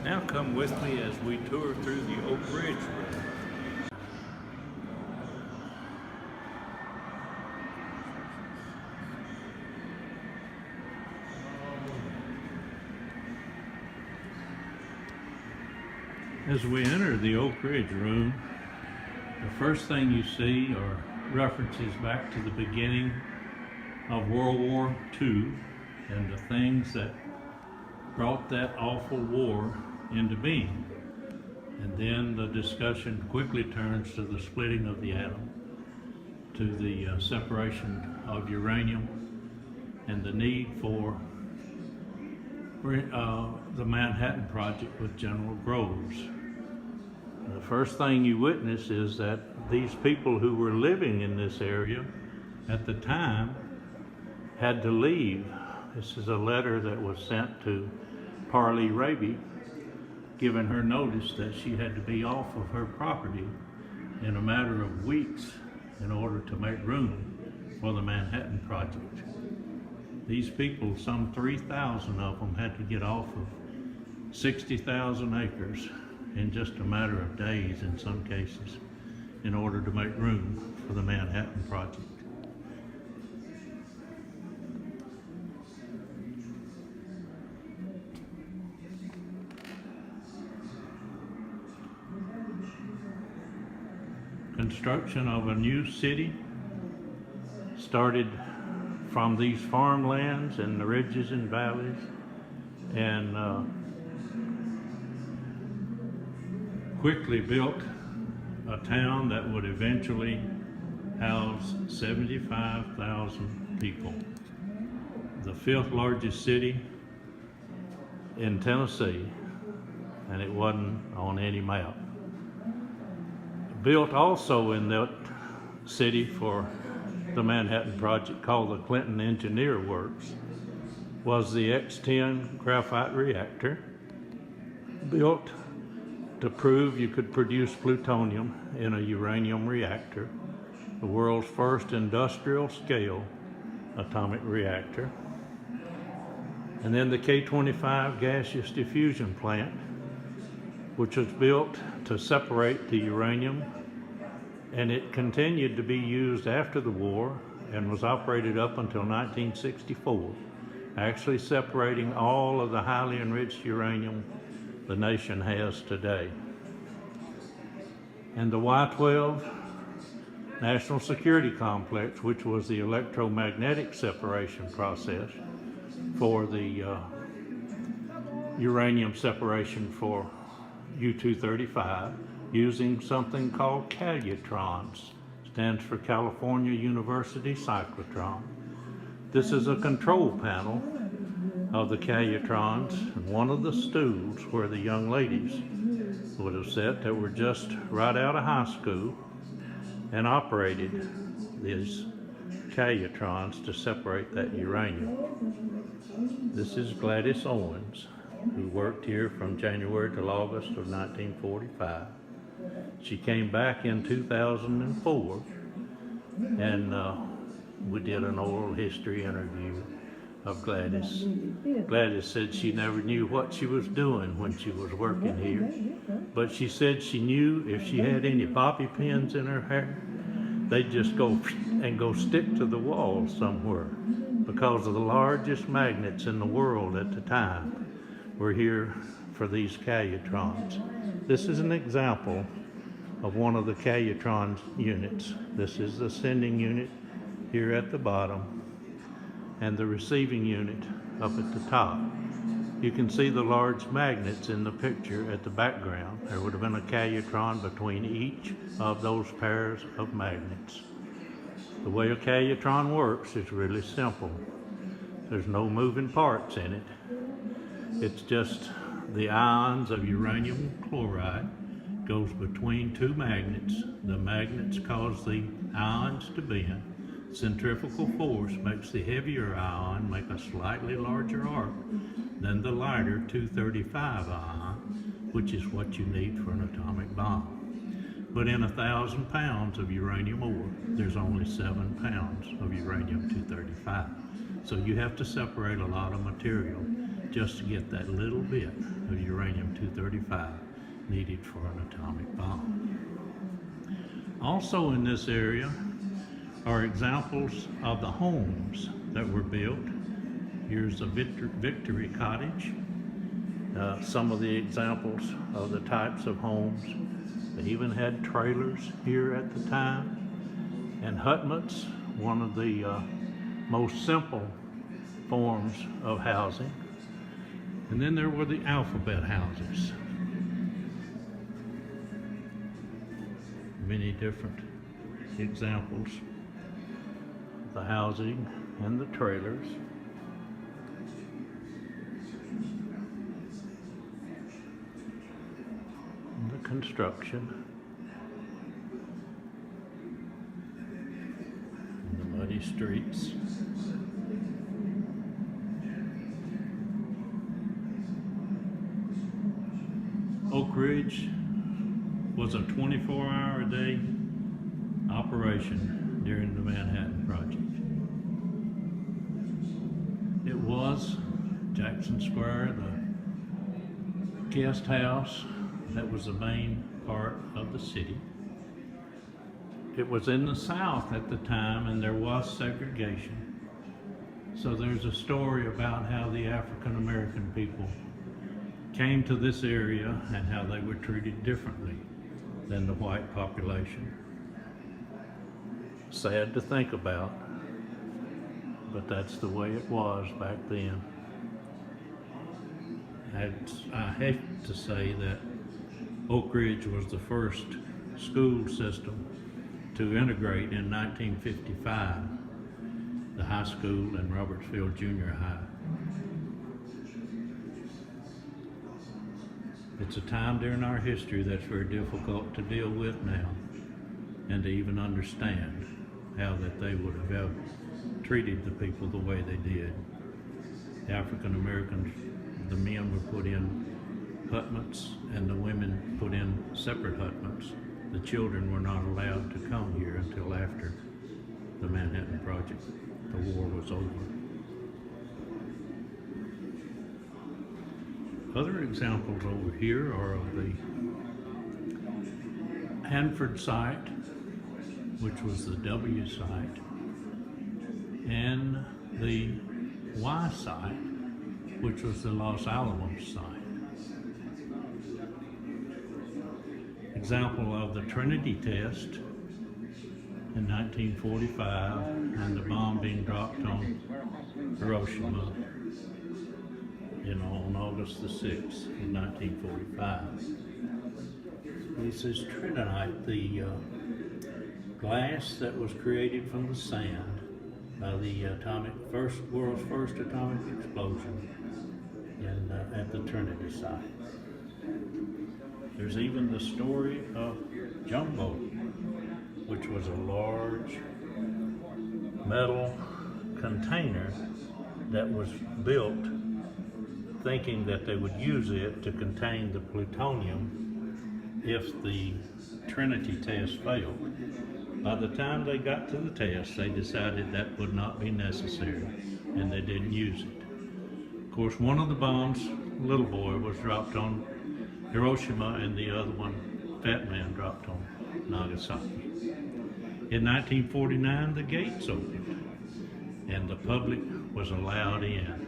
Now come with me as we tour through the Oak Ridge room. As we enter the Oak Ridge room, the first thing you see are references back to the beginning of World War II and the things that brought that awful war into being. And then the discussion quickly turns to the splitting of the atom, to the separation of uranium, and the need for the Manhattan Project with General Groves. The first thing you witness is that these people who were living in this area at the time had to leave. This is a letter that was sent to Parley Raby, giving her notice that she had to be off of her property in a matter of weeks in order to make room for the Manhattan Project. These people, some 3,000 of them, had to get off of 60,000 acres in just a matter of days in some cases in order to make room for the Manhattan Project. Construction of a new city started from these farmlands and the ridges and valleys, and quickly built a town that would eventually house 75,000 people. The 5th largest city in Tennessee, and it wasn't on any map. Built also in that city for the Manhattan Project, called the Clinton Engineer Works, was the X10 Graphite Reactor, built to prove you could produce plutonium in a uranium reactor, the world's first industrial scale atomic reactor. And then the K-25 gaseous diffusion plant, which was built to separate the uranium, and it continued to be used after the war and was operated up until 1964, actually separating all of the highly enriched uranium the nation has today. And the Y-12 National Security Complex, which was the electromagnetic separation process for the uranium separation for U-235, using something called Calutrons, stands for California University Cyclotron. This is a control panel of the Calutrons, and one of the stools where the young ladies would have sat that were just right out of high school and operated these Calutrons to separate that uranium. This is Gladys Owens, who worked here from January till August of 1945. She came back in 2004, and we did an oral history interview of Gladys. Gladys said she never knew what she was doing when she was working here, but she said she knew if she had any bobby pins in her hair, they'd just go and go stick to the wall somewhere, because of the largest magnets in the world at the time were here for these Calutrons. This is an example of one of the Calutron units. This is the sending unit here at the bottom, and the receiving unit up at the top. You can see the large magnets in the picture at the background. There would have been a Calutron between each of those pairs of magnets. The way a Calutron works is really simple. There's no moving parts in it. It's just the ions of uranium chloride goes between two magnets. The magnets cause the ions to bend. Centrifugal force makes the heavier ion make a slightly larger arc than the lighter 235 ion, which is what you need for an atomic bomb. But in 1,000 pounds of uranium ore, there's only 7 pounds of uranium-235. So you have to separate a lot of material just to get that little bit of uranium-235 needed for an atomic bomb. Also in this area are examples of the homes that were built. Here's a Victory Cottage. Some of the examples of the types of homes. They even had trailers here at the time. And hutments, one of the most simple forms of housing. And then there were the alphabet houses. Many different examples of the housing and the trailers. And the construction. And the muddy streets. Oak Ridge was a 24-hour-a-day operation during the Manhattan Project. It was Jackson Square, the guest house that was the main part of the city. It was in the South at the time, and there was segregation. So there's a story about how the African American people came to this area and how they were treated differently than the white population. Sad to think about, but that's the way it was back then. I hate to say that Oak Ridge was the first school system to integrate in 1955, the high school and Robertsfield Junior High. It's a time during our history that's very difficult to deal with now and to even understand how that they would have treated the people the way they did. The African Americans, the men were put in hutments and the women put in separate hutments. The children were not allowed to come here until after the Manhattan Project. The war was over. Other examples over here are of the Hanford site, which was the W site, and the Y site, which was the Los Alamos site. Example of the Trinity test in 1945 and the bomb being dropped on Hiroshima on August the 6th in 1945. This is Trinitite, the glass that was created from the sand by the world's first atomic explosion at the Trinity site. There's even the story of Jumbo, which was a large metal container that was built thinking that they would use it to contain the plutonium if the Trinity test failed. By the time they got to the test, they decided that would not be necessary, and they didn't use it. Of course, one of the bombs, Little Boy, was dropped on Hiroshima, and the other one, Fat Man, dropped on Nagasaki. In 1949, the gates opened, and the public was allowed in.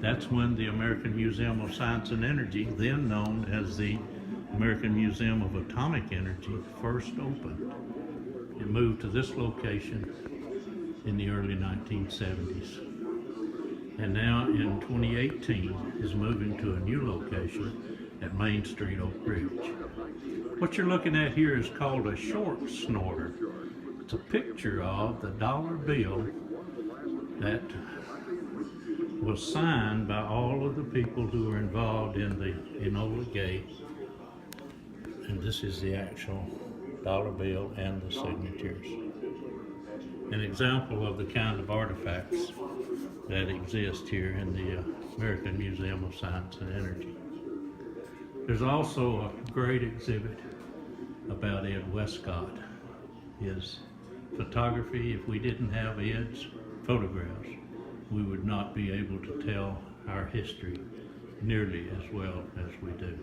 That's when the American Museum of Science and Energy, then known as the American Museum of Atomic Energy, first opened. It moved to this location in the early 1970s. And now in 2018 is moving to a new location at Main Street, Oak Ridge. What you're looking at here is called a short snorter. It's a picture of the dollar bill that was signed by all of the people who were involved in the Enola Gay. And this is the actual dollar bill and the signatures. An example of the kind of artifacts that exist here in the American Museum of Science and Energy. There's also a great exhibit about Ed Westcott. His photography, if we didn't have Ed's photographs, we would not be able to tell our history nearly as well as we do.